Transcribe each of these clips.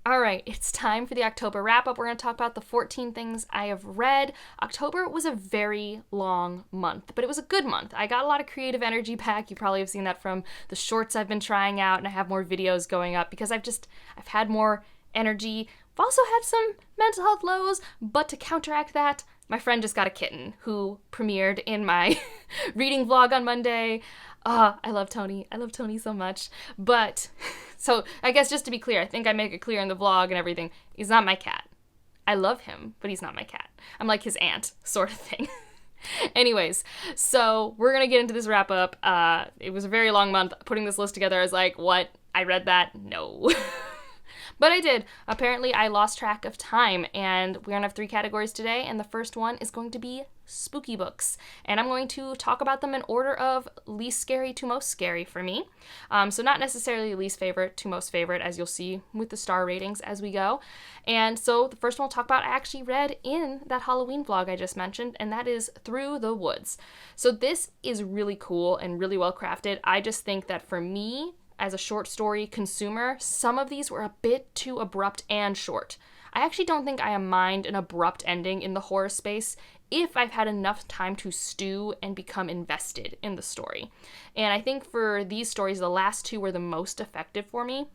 All right, it's time for the October wrap-up. We're going to talk about the 14 things I have read. October was a very long month, but it was a good month. I got a lot of creative energy back. You probably have seen that from the shorts I've been trying out, and I have more videos going up because I've had more energy. I've also had some mental health lows, but to counteract that, my friend just got a kitten who premiered in my reading vlog on Monday. I love Tony. I love Tony so much. But, so I guess just to be clear, I think I make it clear in the vlog and everything, he's not my cat. I love him, but he's not my cat. I'm like his aunt, sort of thing. Anyways, so we're going to get into this wrap up. It was a very long month. Putting this list together, I was like, what? I read that? No. But I did. Apparently, I lost track of time, and we're going to have 3 categories today, and the first one is going to be spooky books, and I'm going to talk about them in order of least scary to most scary for me. So not necessarily least favorite to most favorite, as you'll see with the star ratings as we go. And so the first one I'll talk about I actually read in that Halloween vlog I just mentioned, and that is Through the Woods. So this is really cool and really well crafted. I just think that for me, as a short story consumer, some of these were a bit too abrupt and short. I actually don't think I mind an abrupt ending in the horror space if I've had enough time to stew and become invested in the story. And I think for these stories, the last 2 were the most effective for me.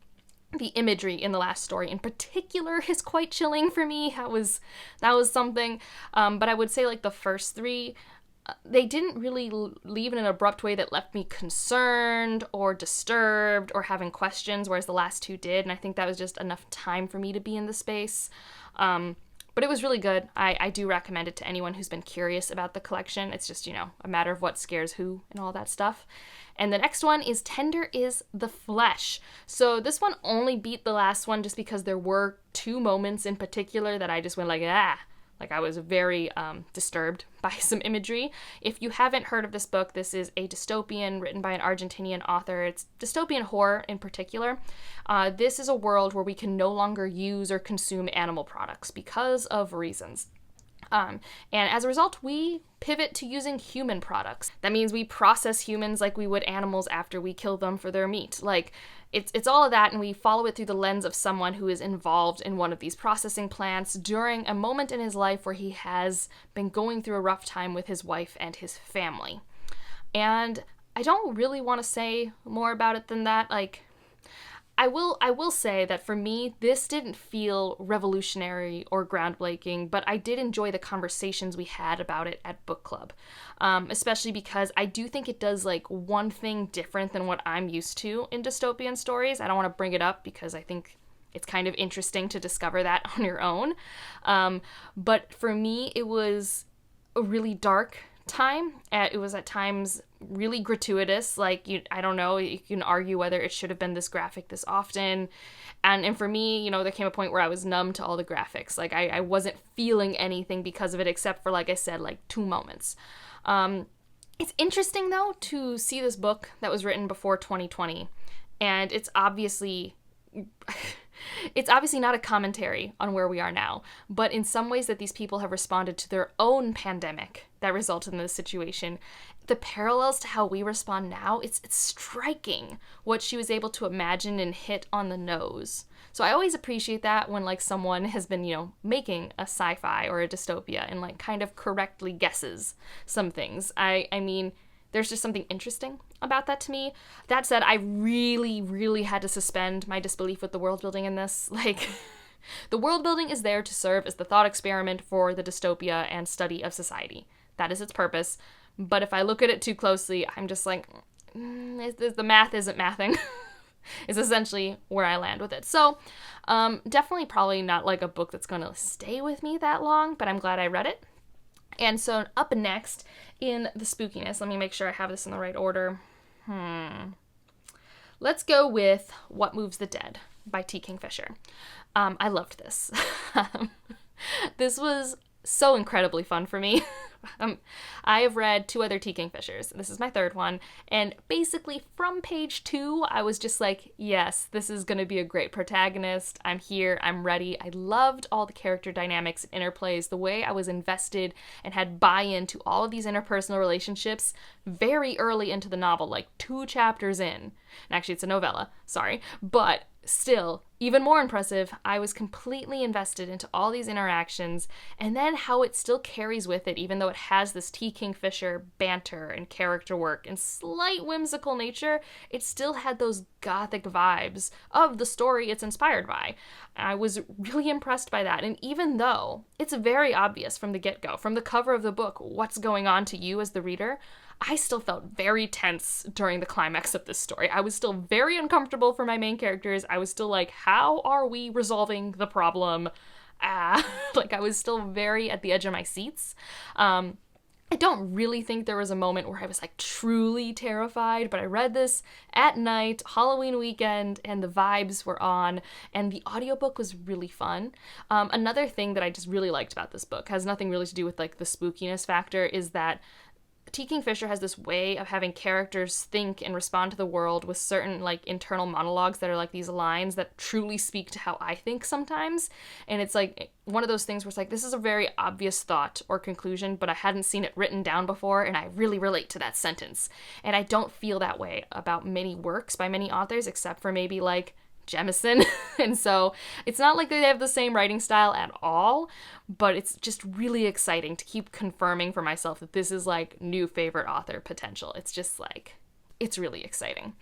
The imagery in the last story in particular is quite chilling for me. That was something. But I would say like the first 3, they didn't really leave in an abrupt way that left me concerned or disturbed or having questions, whereas the last 2 did, and I think that was just enough time for me to be in the space. But it was really good. I do recommend it to anyone who's been curious about the collection. It's just, a matter of what scares who and all that stuff. And the next one is Tender is the Flesh. So this one only beat the last one just because there were 2 moments in particular that I just went like, Like, I was very disturbed by some imagery. If you haven't heard of this book, this is a dystopian written by an Argentinian author. It's dystopian horror in particular. This is a world where we can no longer use or consume animal products because of reasons. And as a result, we pivot to using human products. That means we process humans like we would animals after we kill them for their meat. Like, it's all of that, and we follow it through the lens of someone who is involved in one of these processing plants during a moment in his life where he has been going through a rough time with his wife and his family. And I don't really want to say more about it than that. Like, I will say that for me, this didn't feel revolutionary or groundbreaking, but I did enjoy the conversations we had about it at book club, especially because I do think it does like one thing different than what I'm used to in dystopian stories. I don't want to bring it up because I think it's kind of interesting to discover that on your own. But for me, it was a really dark time. It was at times really gratuitous. Like, I don't know, you can argue whether it should have been this graphic this often. And for me, there came a point where I was numb to all the graphics. Like, I wasn't feeling anything because of it, except for, like I said, like 2 moments. It's interesting, though, to see this book that was written before 2020. And it's obviously not a commentary on where we are now, but in some ways that these people have responded to their own pandemic that resulted in this situation. The parallels to how we respond now, it's striking what she was able to imagine and hit on the nose. So I always appreciate that when like someone has been, making a sci-fi or a dystopia and like kind of correctly guesses some things. I mean, there's just something interesting about that to me. That said, I really, really had to suspend my disbelief with the world building in this. Like, the world building is there to serve as the thought experiment for the dystopia and study of society. That is its purpose. But if I look at it too closely, I'm just like, the math isn't mathing. Is essentially where I land with it. So, definitely probably not like a book that's going to stay with me that long, but I'm glad I read it. And so up next in the spookiness, let me make sure I have this in the right order. Let's go with What Moves the Dead by T. Kingfisher. I loved this. This was so incredibly fun for me. I have read 2 other T. Kingfishers. This is my 3rd one. And basically from page 2, I was just like, yes, this is going to be a great protagonist. I'm here. I'm ready. I loved all the character dynamics and interplays, the way I was invested and had buy-in to all of these interpersonal relationships very early into the novel, like 2 chapters in. And actually, it's a novella. Sorry. But still, even more impressive, I was completely invested into all these interactions, and then how it still carries with it, even though it has this T. Kingfisher banter and character work and slight whimsical nature, it still had those gothic vibes of the story it's inspired by. I was really impressed by that, and even though it's very obvious from the get-go, from the cover of the book, what's going on to you as the reader, I still felt very tense during the climax of this story. I was still very uncomfortable for my main characters. I was still like, how are we resolving the problem? Like, I was still very at the edge of my seats. I don't really think there was a moment where I was like truly terrified, but I read this at night, Halloween weekend, and the vibes were on, and the audiobook was really fun. Another thing that I just really liked about this book has nothing really to do with like the spookiness factor, is that T. Kingfisher has this way of having characters think and respond to the world with certain like internal monologues that are like these lines that truly speak to how I think sometimes. And it's like one of those things where it's like, this is a very obvious thought or conclusion, but I hadn't seen it written down before, and I really relate to that sentence. And I don't feel that way about many works by many authors, except for maybe like Jemisin. And so it's not like they have the same writing style at all, but it's just really exciting to keep confirming for myself that this is like new favorite author potential. It's just like, it's really exciting.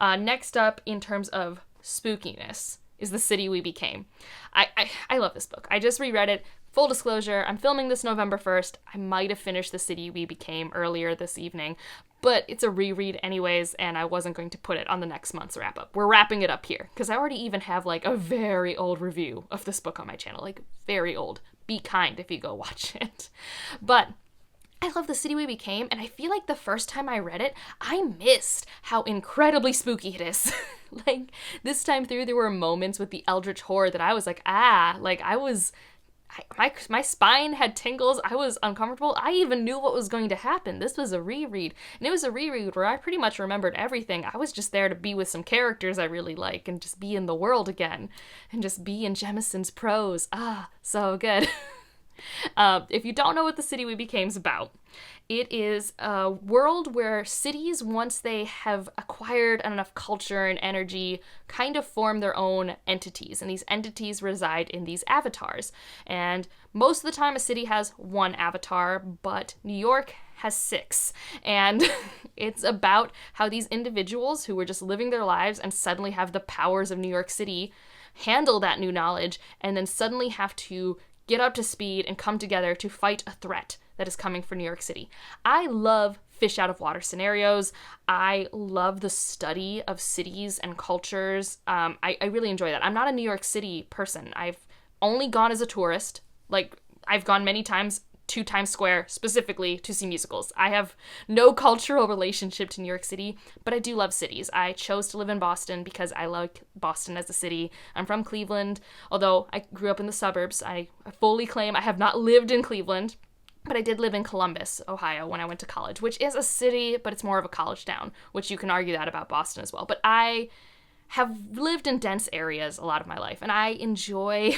Next up, in terms of spookiness, is The City We Became. I love this book. I just reread it. Full disclosure, I'm filming this November 1st. I might have finished The City We Became earlier this evening, but it's a reread anyways, and I wasn't going to put it on the next month's wrap-up. We're wrapping it up here, because I already even have, like, a very old review of this book on my channel. Like, very old. Be kind if you go watch it. But I love The City We Became, and I feel like the first time I read it, I missed how incredibly spooky it is. Like, this time through, there were moments with the eldritch horror that I was like, my spine had tingles. I was uncomfortable. I even knew what was going to happen. This was a reread. And it was a reread where I pretty much remembered everything. I was just there to be with some characters I really like and just be in the world again. And just be in Jemisin's prose. So good. If you don't know what The City We Became is about, it is a world where cities, once they have acquired enough culture and energy, kind of form their own entities. And these entities reside in these avatars. And most of the time a city has one avatar, but New York has 6. And it's about how these individuals who were just living their lives and suddenly have the powers of New York City handle that new knowledge and then suddenly have to get up to speed and come together to fight a threat that is coming for New York City. I love fish out of water scenarios. I love the study of cities and cultures. I really enjoy that. I'm not a New York City person. I've only gone as a tourist. Like, I've gone many times to Times Square specifically to see musicals. I have no cultural relationship to New York City, but I do love cities. I chose to live in Boston because I like Boston as a city. I'm from Cleveland, although I grew up in the suburbs. I fully claim I have not lived in Cleveland, but I did live in Columbus, Ohio, when I went to college, which is a city, but it's more of a college town, which you can argue that about Boston as well. But I have lived in dense areas a lot of my life, and I enjoy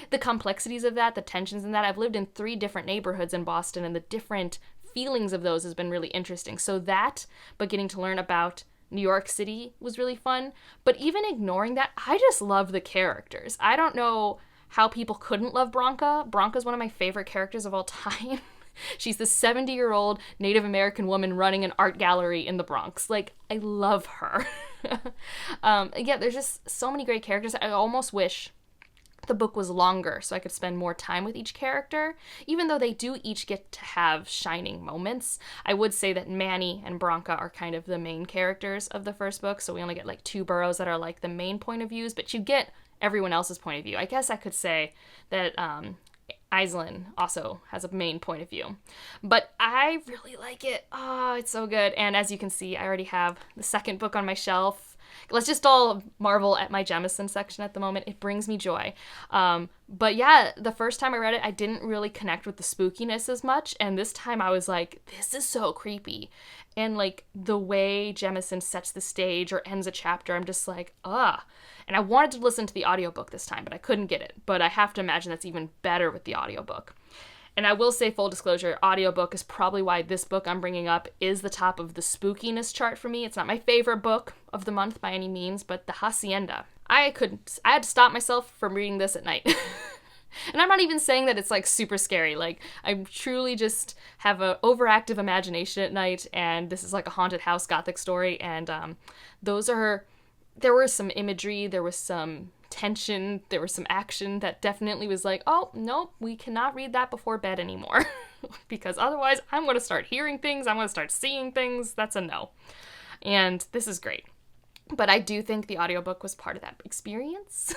the complexities of that, the tensions in that. I've lived in 3 different neighborhoods in Boston, and the different feelings of those has been really interesting. So that, but getting to learn about New York City was really fun. But even ignoring that, I just love the characters. I don't know how people couldn't love Bronca. Bronca's one of my favorite characters of all time. She's this 70-year-old Native American woman running an art gallery in the Bronx. Like, I love her. Yeah, there's just so many great characters. I almost wish the book was longer so I could spend more time with each character, even though they do each get to have shining moments. I would say that Manny and Bronca are kind of the main characters of the first book, so we only get like 2 boroughs that are like the main point of views, but you get everyone else's point of view. I guess I could say that Aislinn also has a main point of view. But I really like it. Oh, it's so good. And as you can see, I already have the second book on my shelf. Let's just all marvel at my Jemisin section at the moment. It brings me joy. But yeah, the first time I read it, I didn't really connect with the spookiness as much. And this time I was like, this is so creepy. And like the way Jemisin sets the stage or ends a chapter, I'm just like, ugh. And I wanted to listen to the audiobook this time, but I couldn't get it. But I have to imagine that's even better with the audiobook. And I will say, full disclosure, audiobook is probably why this book I'm bringing up is the top of the spookiness chart for me. It's not my favorite book of the month by any means, but the Hacienda. I had to stop myself from reading this at night. And I'm not even saying that it's like super scary. Like, I truly just have an overactive imagination at night, and this is like a haunted house gothic story. And there was some imagery, there was some tension, there was some action that definitely was like, oh, nope, we cannot read that before bed anymore. Because otherwise I'm going to start hearing things, I'm going to start seeing things. That's a no. And this is great. But I do think the audiobook was part of that experience.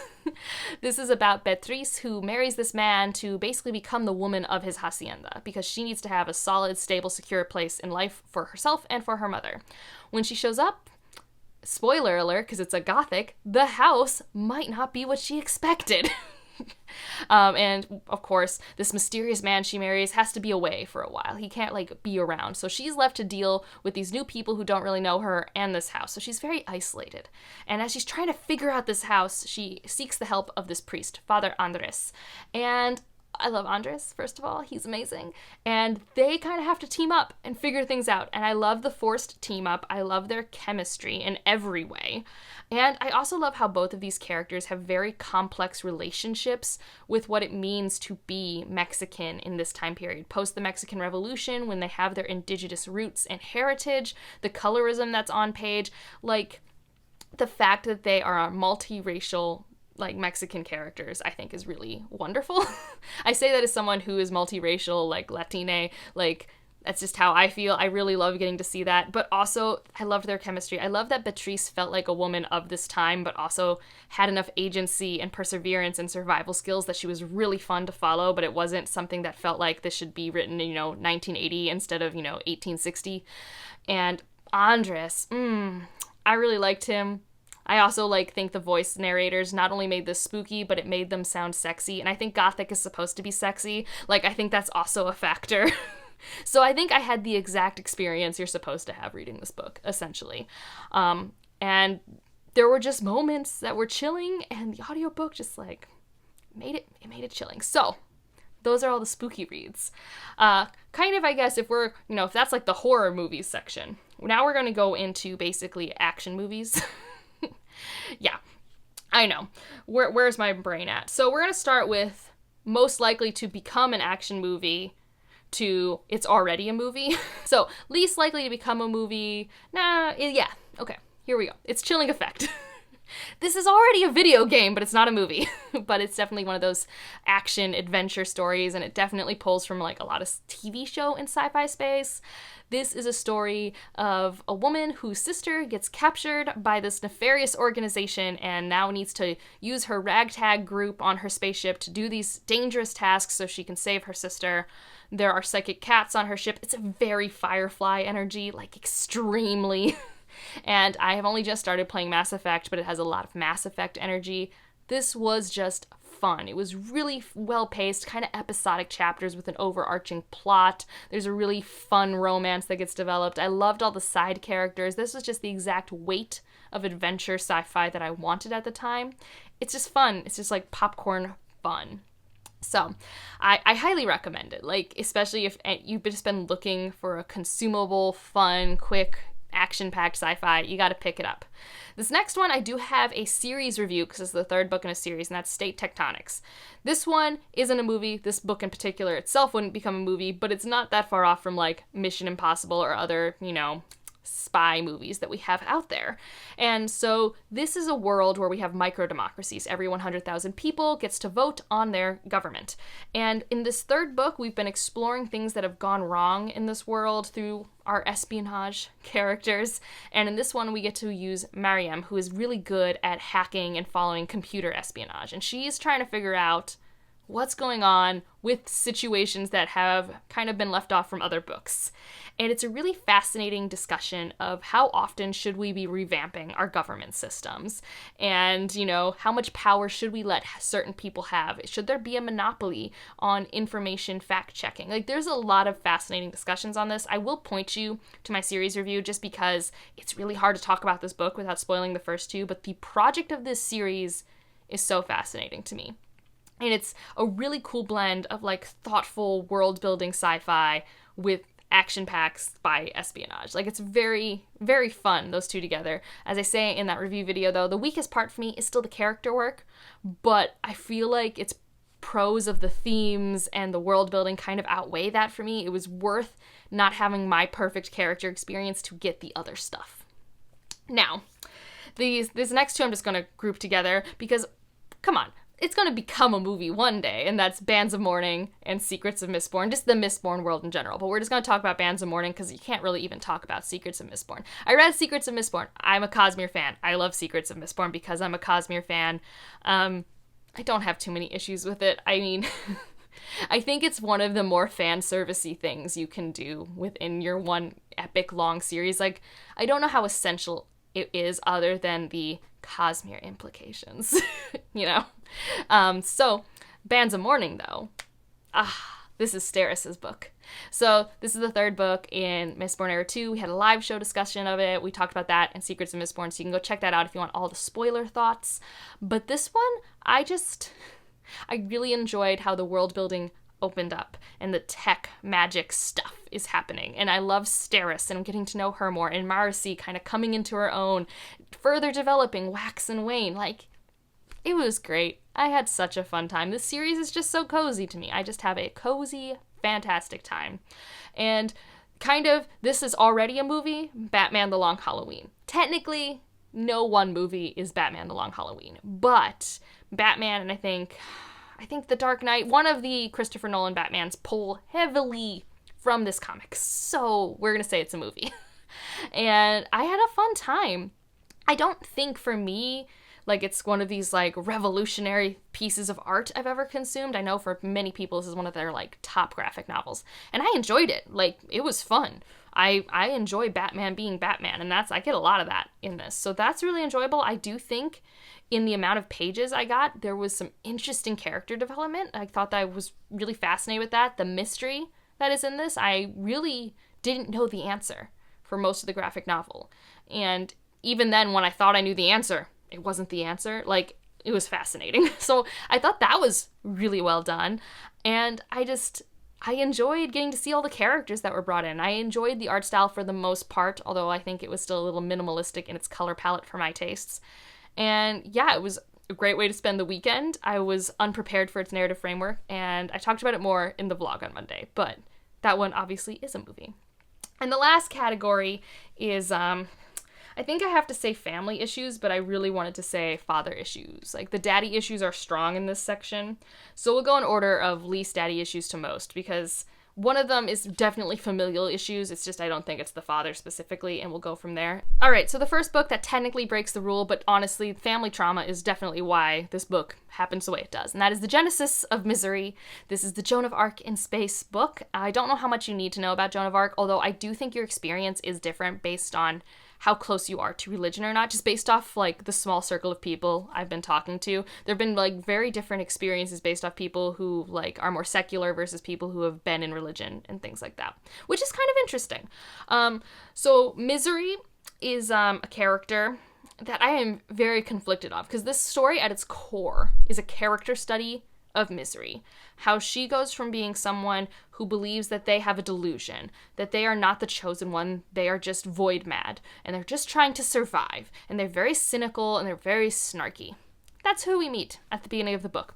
This is about Beatriz, who marries this man to basically become the woman of his hacienda, because she needs to have a solid, stable, secure place in life for herself and for her mother. When she shows up, spoiler alert, because it's a gothic, the house might not be what she expected. And of course, this mysterious man she marries has to be away for a while. He can't like be around. So she's left to deal with these new people who don't really know her and this house. So she's very isolated. And as she's trying to figure out this house, she seeks the help of this priest, Father Andres. And I love Andres, first of all. He's amazing. And they kind of have to team up and figure things out. And I love the forced team up. I love their chemistry in every way. And I also love how both of these characters have very complex relationships with what it means to be Mexican in this time period. Post the Mexican Revolution, when they have their indigenous roots and heritage, the colorism that's on page, like the fact that they are multiracial like Mexican characters, I think is really wonderful. I say that as someone who is multiracial, like Latine, like that's just how I feel. I really love getting to see that. But also, I loved their chemistry. I love that Beatriz felt like a woman of this time, but also had enough agency and perseverance and survival skills that she was really fun to follow, but it wasn't something that felt like this should be written in, 1980 instead of, 1860. And Andres, I really liked him. I also think the voice narrators not only made this spooky, but it made them sound sexy. And I think Gothic is supposed to be sexy. I think that's also a factor. So I think I had the exact experience you're supposed to have reading this book, essentially. And there were just moments that were chilling, and the audiobook just made it chilling. So those are all the spooky reads. Kind of, I guess, if we're, if that's the horror movies section. Now we're going to go into basically action movies. Yeah, I know. Where's my brain at? So we're going to start with most likely to become an action movie to it's already a movie. So least likely to become a movie. Yeah. Okay, here we go. It's Chilling Effect. This is already a video game, but it's not a movie. But it's definitely one of those action adventure stories, and it definitely pulls from a lot of TV show and sci-fi space. This is a story of a woman whose sister gets captured by this nefarious organization and now needs to use her ragtag group on her spaceship to do these dangerous tasks so she can save her sister. There are psychic cats on her ship. It's a very Firefly energy, extremely. And I have only just started playing Mass Effect, but it has a lot of Mass Effect energy. This was just fun. It was really well-paced, kind of episodic chapters with an overarching plot. There's a really fun romance that gets developed. I loved all the side characters. This was just the exact weight of adventure sci-fi that I wanted at the time. It's just fun. It's just popcorn fun. So I highly recommend it, especially if you've just been looking for a consumable, fun, quick, action-packed sci-fi, you gotta pick it up. This next one, I do have a series review because it's the third book in a series, and that's State Tectonics. This one isn't a movie. This book in particular itself wouldn't become a movie, but it's not that far off from Mission Impossible or other, spy movies that we have out there. And so this is a world where we have micro-democracies. Every 100,000 people gets to vote on their government. And in this third book, we've been exploring things that have gone wrong in this world through our espionage characters. And in this one, we get to use Mariam, who is really good at hacking and following computer espionage. And she's trying to figure out what's going on with situations that have kind of been left off from other books. And it's a really fascinating discussion of how often should we be revamping our government systems? And, how much power should we let certain people have? Should there be a monopoly on information fact-checking? There's a lot of fascinating discussions on this. I will point you to my series review just because it's really hard to talk about this book without spoiling the first two, but the project of this series is so fascinating to me. And it's a really cool blend of thoughtful world-building sci-fi with action packs by espionage. Like, it's very, very fun, those two together. As I say in that review video, though, the weakest part for me is still the character work, but I feel like its pros of the themes and the world building kind of outweigh that for me. It was worth not having my perfect character experience to get the other stuff. Now, these next two I'm just going to group together because, come on, it's going to become a movie one day, and that's Bands of Mourning and Secrets of Mistborn, just the Mistborn world in general. But we're just going to talk about Bands of Mourning because you can't really even talk about Secrets of Mistborn. I read Secrets of Mistborn. I'm a Cosmere fan. I love Secrets of Mistborn because I'm a Cosmere fan. I don't have too many issues with it. I mean, I think it's one of the more fan servicey things you can do within your one epic long series. Like, I don't know how essential it is other than the Cosmere implications, you know? So, Bands of Mourning, though. This is Starrett book. So, this is the third book in Mistborn Era 2. We had a live show discussion of it. We talked about that and Secrets of Mistborn, so you can go check that out if you want all the spoiler thoughts. But this one, I really enjoyed how the world building opened up and the tech magic stuff is happening. And I love Starrett and I'm getting to know her more, and Marcy kind of coming into her own, further developing Wax and Wayne. Like, it was great. I had such a fun time. This series is just so cozy to me. I just have a cozy, fantastic time. And kind of, this is already a movie, Batman The Long Halloween. Technically, no one movie is Batman The Long Halloween, but Batman and I think The Dark Knight, one of the Christopher Nolan Batmans, pull heavily from this comic. So we're going to say it's a movie. And I had a fun time. I don't think for me, like, it's one of these, like, revolutionary pieces of art I've ever consumed. I know for many people this is one of their, like, top graphic novels. And I enjoyed it. Like, it was fun. I enjoy Batman being Batman, and I get a lot of that in this. So that's really enjoyable. I do think in the amount of pages I got, there was some interesting character development. I thought that I was really fascinated with that. The mystery that is in this, I really didn't know the answer for most of the graphic novel. And even then, when I thought I knew the answer, it wasn't the answer. Like, it was fascinating. So I thought that was really well done. And I enjoyed getting to see all the characters that were brought in. I enjoyed the art style for the most part, although I think it was still a little minimalistic in its color palette for my tastes. And yeah, it was a great way to spend the weekend. I was unprepared for its narrative framework, and I talked about it more in the vlog on Monday, but that one obviously is a movie. And the last category is, I think I have to say family issues, but I really wanted to say father issues. Like, the daddy issues are strong in this section. So we'll go in order of least daddy issues to most, because one of them is definitely familial issues. It's just I don't think it's the father specifically, and we'll go from there. All right, so the first book that technically breaks the rule, but honestly, family trauma is definitely why this book happens the way it does, and that is The Genesis of Misery. This is the Joan of Arc in space book. I don't know how much you need to know about Joan of Arc, although I do think your experience is different based on how close you are to religion or not, just based off, like, the small circle of people I've been talking to. There have been, like, very different experiences based off people who, like, are more secular versus people who have been in religion and things like that, which is kind of interesting. So Misery is a character that I am very conflicted of, because this story at its core is a character study of Misery. How she goes from being someone who believes that they have a delusion, that they are not the chosen one, they are just void mad, and they're just trying to survive, and they're very cynical, and they're very snarky. That's who we meet at the beginning of the book.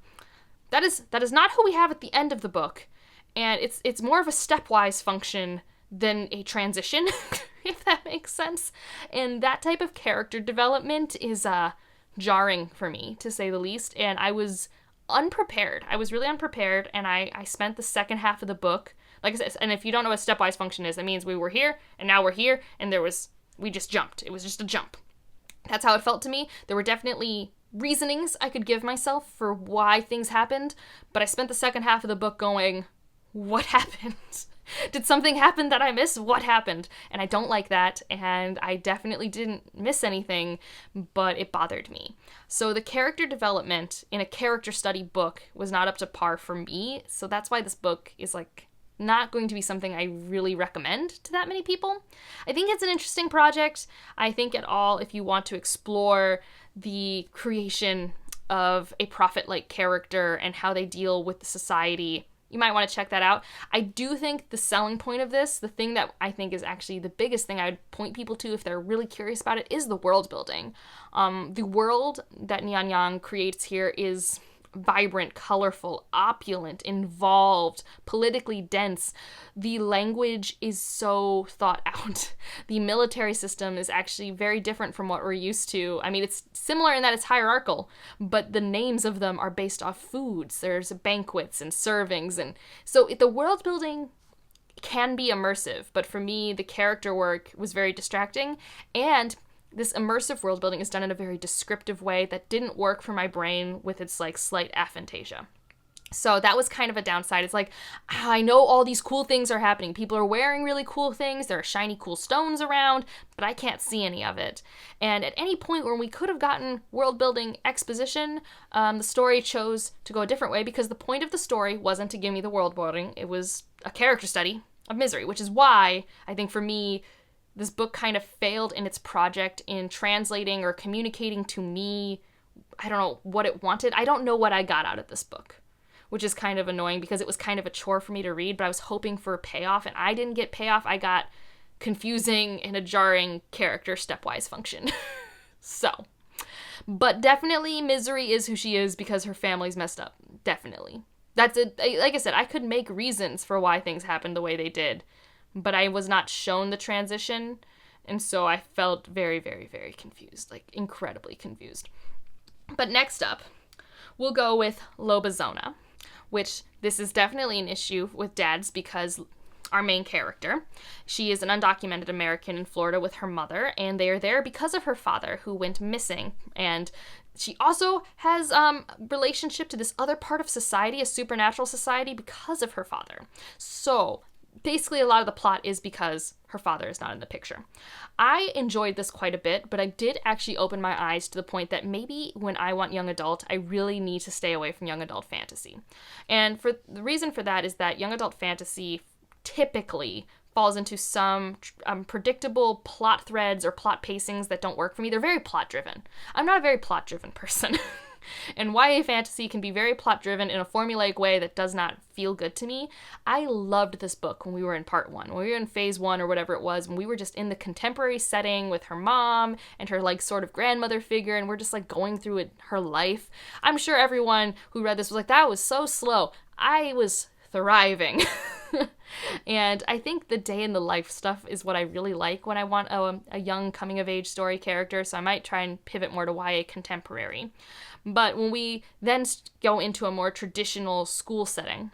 That is not who we have at the end of the book, and it's more of a stepwise function than a transition, if that makes sense. And that type of character development is jarring for me, to say the least, and I was unprepared. I was really unprepared, and I spent the second half of the book, like I said, and if you don't know what stepwise function is, that means we were here, and now we're here, and we just jumped. It was just a jump. That's how it felt to me. There were definitely reasonings I could give myself for why things happened, but I spent the second half of the book going, what happened? Did something happen that I missed? What happened? And I don't like that, and I definitely didn't miss anything, but it bothered me. So the character development in a character study book was not up to par for me, so that's why this book is, like, not going to be something I really recommend to that many people. I think it's an interesting project. I think at all, if you want to explore the creation of a prophet-like character and how they deal with the society you might want to check that out. I do think the selling point of this, the thing that I think is actually the biggest thing I would point people to if they're really curious about it, is the world building. The world that Nian Yang creates here is vibrant, colorful, opulent, involved, politically dense. The language is so thought out. The military system is actually very different from what we're used to. I mean, it's similar in that it's hierarchical, but the names of them are based off foods. There's banquets and servings, and so the world building can be immersive, but for me, the character work was very distracting, and this immersive world building is done in a very descriptive way that didn't work for my brain with its like slight aphantasia. So that was kind of a downside. It's like, I know all these cool things are happening. People are wearing really cool things. There are shiny, cool stones around, but I can't see any of it. And at any point where we could have gotten world building exposition, the story chose to go a different way because the point of the story wasn't to give me the world building. It was a character study of misery, which is why I think for me, this book kind of failed in its project in translating or communicating to me, I don't know what it wanted. I don't know what I got out of this book, which is kind of annoying because it was kind of a chore for me to read, but I was hoping for a payoff, and I didn't get payoff. I got confusing and a jarring character stepwise function. So, but definitely Misery is who she is because her family's messed up. Definitely. That's it. Like I said, I could make reasons for why things happened the way they did, but I was not shown the transition, and so I felt very, very, very confused, like incredibly confused. But next up, we'll go with Lobizona, which this is definitely an issue with dads because our main character, she is an undocumented American in Florida with her mother, and they are there because of her father who went missing, and she also has relationship to this other part of society, a supernatural society, because of her father. So basically, a lot of the plot is because her father is not in the picture. I enjoyed this quite a bit, but I did actually open my eyes to the point that maybe when I want young adult, I really need to stay away from young adult fantasy. And for the reason for that is that young adult fantasy typically falls into some predictable plot threads or plot pacings that don't work for me. They're very plot-driven. I'm not a very plot-driven person. And YA fantasy can be very plot-driven in a formulaic way that does not feel good to me. I loved this book when we were in part 1, when we were in phase 1 or whatever it was, when we were just in the contemporary setting with her mom and her like sort of grandmother figure, and we're just like going through her life. I'm sure everyone who read this was like, that was so slow. I was thriving. And I think the day in the life stuff is what I really like when I want a young coming-of-age story character, so I might try and pivot more to YA contemporary. But when we then go into a more traditional school setting,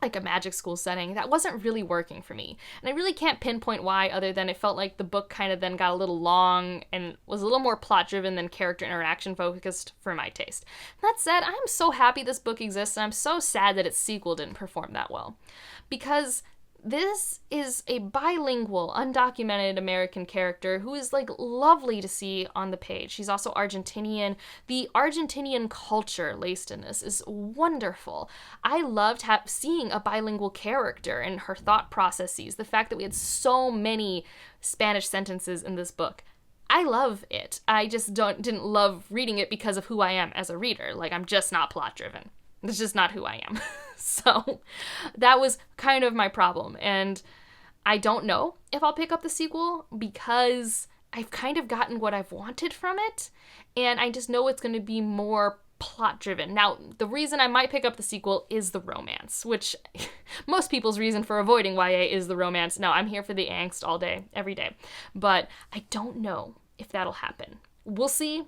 like a magic school setting, that wasn't really working for me. And I really can't pinpoint why, other than it felt like the book kind of then got a little long and was a little more plot-driven than character interaction focused for my taste. That said, I'm so happy this book exists, and I'm so sad that its sequel didn't perform that well. Because this is a bilingual, undocumented American character who is, like, lovely to see on the page. She's also Argentinian. The Argentinian culture laced in this is wonderful. I loved seeing a bilingual character and her thought processes. The fact that we had so many Spanish sentences in this book. I love it. I just didn't love reading it because of who I am as a reader. Like, I'm just not plot-driven. That's just not who I am. So that was kind of my problem. And I don't know if I'll pick up the sequel because I've kind of gotten what I've wanted from it. And I just know it's going to be more plot-driven. Now, the reason I might pick up the sequel is the romance, which most people's reason for avoiding YA is the romance. No, I'm here for the angst all day, every day. But I don't know if that'll happen. We'll see.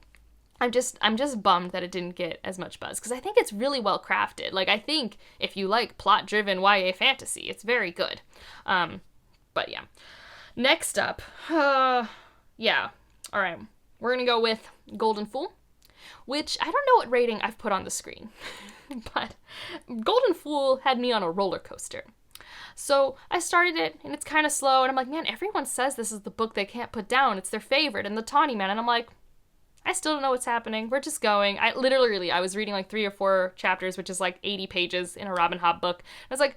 I'm just bummed that it didn't get as much buzz because I think it's really well crafted. Like, I think if you like plot-driven YA fantasy, it's very good. But yeah. Next up, yeah. All right. We're going to go with Golden Fool, which I don't know what rating I've put on the screen, but Golden Fool had me on a roller coaster. So I started it, and it's kind of slow, and I'm like, man, everyone says this is the book they can't put down. It's their favorite, and the Tawny Man, and I'm like, I still don't know what's happening. We're just going. I was reading like 3 or 4 chapters, which is like 80 pages in a Robin Hobb book. I was like,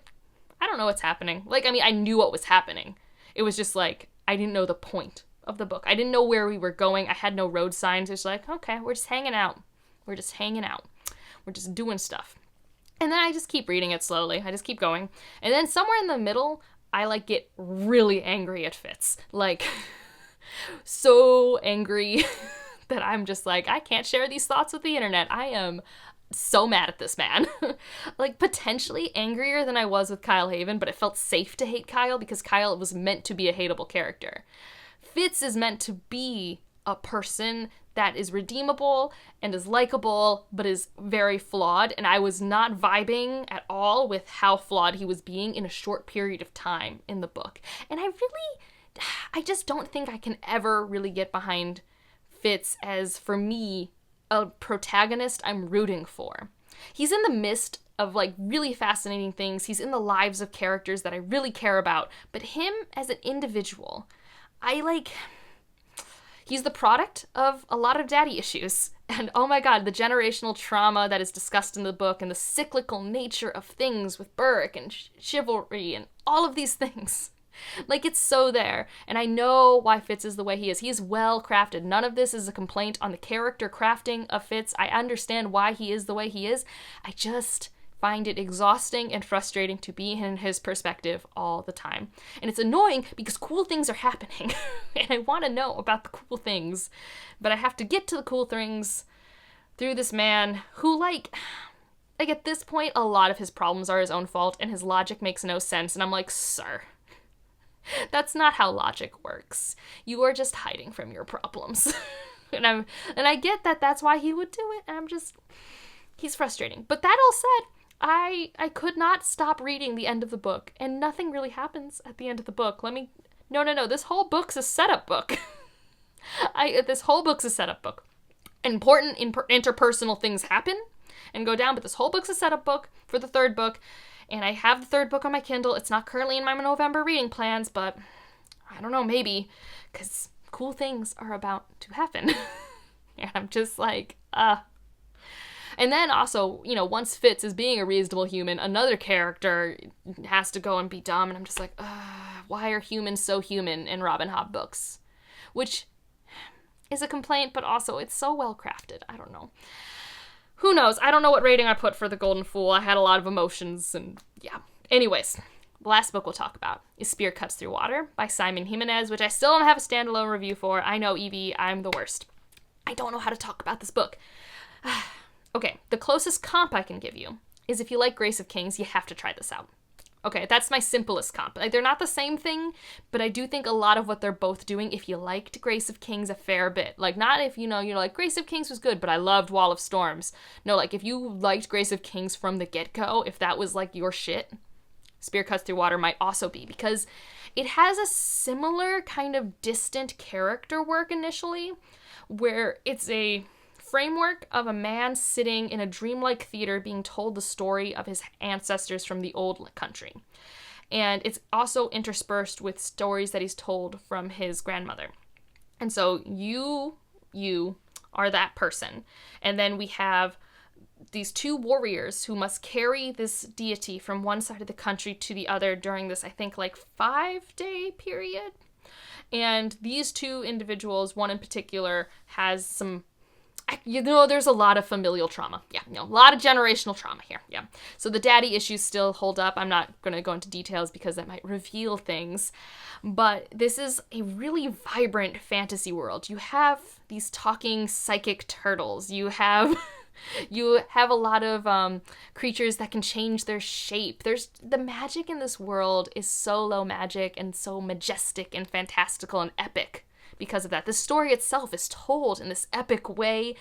I don't know what's happening. Like, I mean, I knew what was happening. It was just like, I didn't know the point of the book. I didn't know where we were going. I had no road signs. It was like, okay, we're just hanging out. We're just hanging out. We're just doing stuff. And then I just keep reading it slowly. I just keep going. And then somewhere in the middle, I, like, get really angry at Fitz. Like, so angry that I'm just like, I can't share these thoughts with the internet. I am so mad at this man. Like, potentially angrier than I was with Kyle Haven, but it felt safe to hate Kyle because Kyle was meant to be a hateable character. Fitz is meant to be a person that is redeemable and is likable, but is very flawed, and I was not vibing at all with how flawed he was being in a short period of time in the book. And I just don't think I can ever really get behind Fitz as, for me, a protagonist I'm rooting for. He's in the midst of, like, really fascinating things. He's in the lives of characters that I really care about, but him as an individual, he's the product of a lot of daddy issues. And oh my god, the generational trauma that is discussed in the book and the cyclical nature of things with Burke and chivalry and all of these things. Like, it's so there. And I know why Fitz is the way he is. He is well crafted. None of this is a complaint on the character crafting of Fitz. I understand why he is the way he is. I just find it exhausting and frustrating to be in his perspective all the time. And it's annoying because cool things are happening. And I want to know about the cool things. But I have to get to the cool things through this man who, like at this point, a lot of his problems are his own fault and his logic makes no sense. And I'm like, sir, that's not how logic works. You are just hiding from your problems. and I get that that's why he would do it. And he's frustrating. But that all said, I could not stop reading the end of the book, and nothing really happens at the end of the book. No, this whole book's a setup book. This whole book's a setup book. Important interpersonal things happen and go down, but this whole book's a setup book for the third book, and I have the third book on my Kindle. It's not currently in my November reading plans, but I don't know, maybe, because cool things are about to happen. And I'm just like, And then also, once Fitz is being a reasonable human, another character has to go and be dumb, and I'm just like, why are humans so human in Robin Hobb books? Which is a complaint, but also it's so well crafted. I don't know. Who knows? I don't know what rating I put for The Golden Fool. I had a lot of emotions, and yeah. Anyways, the last book we'll talk about is Spear Cuts Through Water by Simon Jimenez, which I still don't have a standalone review for. I know, Evie, I'm the worst. I don't know how to talk about this book. Okay, the closest comp I can give you is if you like Grace of Kings, you have to try this out. Okay, that's my simplest comp. Like, they're not the same thing, but I do think a lot of what they're both doing, if you liked Grace of Kings a fair bit, like, not if, you're like, Grace of Kings was good, but I loved Wall of Storms. No, like, if you liked Grace of Kings from the get-go, if that was, like, your shit, Spear Cuts Through Water might also be, because it has a similar kind of distant character work initially, where it's a framework of a man sitting in a dreamlike theater being told the story of his ancestors from the old country. And it's also interspersed with stories that he's told from his grandmother. And so you are that person. And then we have these two warriors who must carry this deity from one side of the country to the other during this, I think, like 5-day period. And these two individuals, one in particular, has some there's a lot of familial trauma. Yeah, a lot of generational trauma here. Yeah. So the daddy issues still hold up. I'm not going to go into details because that might reveal things. But this is a really vibrant fantasy world. You have these talking psychic turtles. You have a lot of creatures that can change their shape. The magic in this world is so low magic and so majestic and fantastical and epic. Because of that, the story itself is told in this epic way,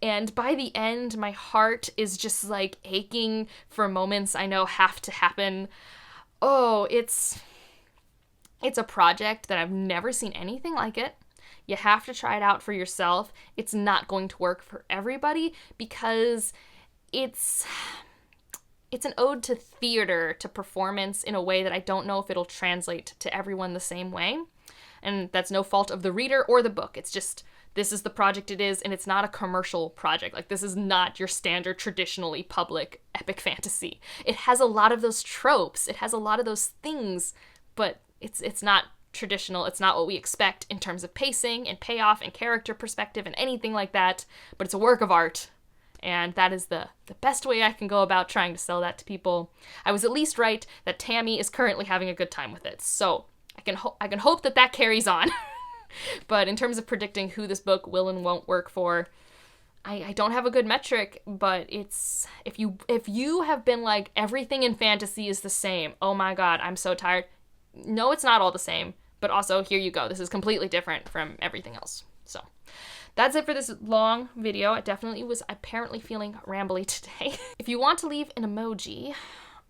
and by the end, my heart is just like aching for moments I know have to happen. Oh, it's a project that I've never seen anything like it. You have to try it out for yourself. It's not going to work for everybody because it's an ode to theater, to performance in a way that I don't know if it'll translate to everyone the same way. And that's no fault of the reader or the book. It's just, this is the project it is, and it's not a commercial project. Like, this is not your standard, traditionally public epic fantasy. It has a lot of those tropes. It has a lot of those things, but it's not traditional. It's not what we expect in terms of pacing and payoff and character perspective and anything like that. But it's a work of art, And that is the best way I can go about trying to sell that to people. I was at least right that Tammy is currently having a good time with it. So I can hope that carries on. But in terms of predicting who this book will and won't work for, I don't have a good metric, but it's, if you have been like, everything in fantasy is the same, oh my god, I'm so tired. No, it's not all the same, but also, here you go. This is completely different from everything else. So that's it for this long video. I definitely was apparently feeling rambly today. If you want to leave an emoji,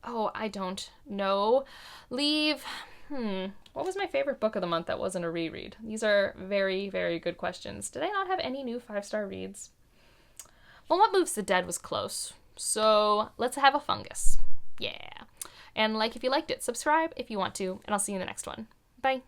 oh, I don't know. Leave, what was my favorite book of the month that wasn't a reread? These are very, very good questions. Did I not have any new 5-star reads? Well, What Moves the Dead was close, so let's have a fungus. Yeah. And like if you liked it, subscribe if you want to, and I'll see you in the next one. Bye.